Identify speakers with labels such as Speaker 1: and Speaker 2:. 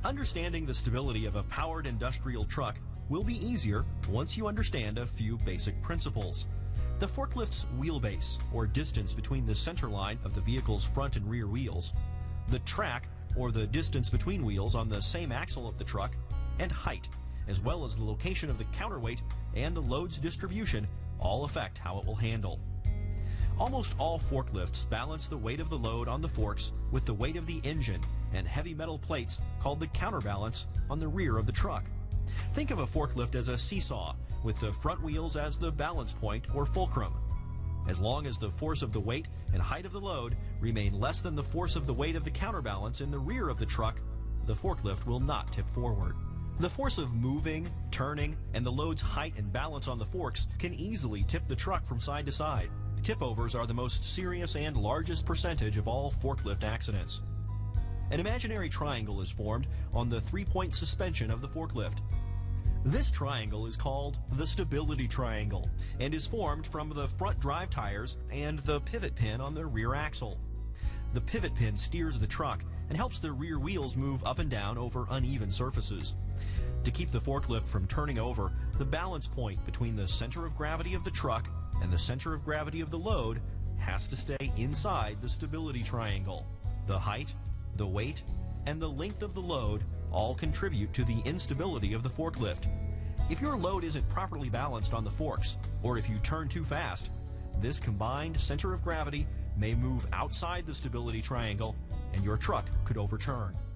Speaker 1: Understanding the stability of a powered industrial truck will be easier once you understand a few basic principles. The forklift's wheelbase, or distance between the center line of the vehicle's front and rear wheels, the track, or the distance between wheels on the same axle of the truck, and height, as well as the location of the counterweight and the load's distribution, all affect how it will handle. Almost all forklifts balance the weight of the load on the forks with the weight of the engine and heavy metal plates called the counterbalance on the rear of the truck. Think of a forklift as a seesaw with the front wheels as the balance point or fulcrum. As long as the force of the weight and height of the load remain less than the force of the weight of the counterbalance in the rear of the truck, the forklift will not tip forward. The force of moving, turning, and the load's height and balance on the forks can easily tip the truck from side to side. Tip-overs are the most serious and largest percentage of all forklift accidents. An imaginary triangle is formed on the three-point suspension of the forklift. This triangle is called the stability triangle and is formed from the front drive tires and the pivot pin on the rear axle. The pivot pin steers the truck and helps the rear wheels move up and down over uneven surfaces. To keep the forklift from turning over, the balance point between the center of gravity of the truck and the center of gravity of the load has to stay inside the stability triangle. The height, the weight, and the length of the load all contribute to the instability of the forklift. If your load isn't properly balanced on the forks, or if you turn too fast, this combined center of gravity may move outside the stability triangle and your truck could overturn.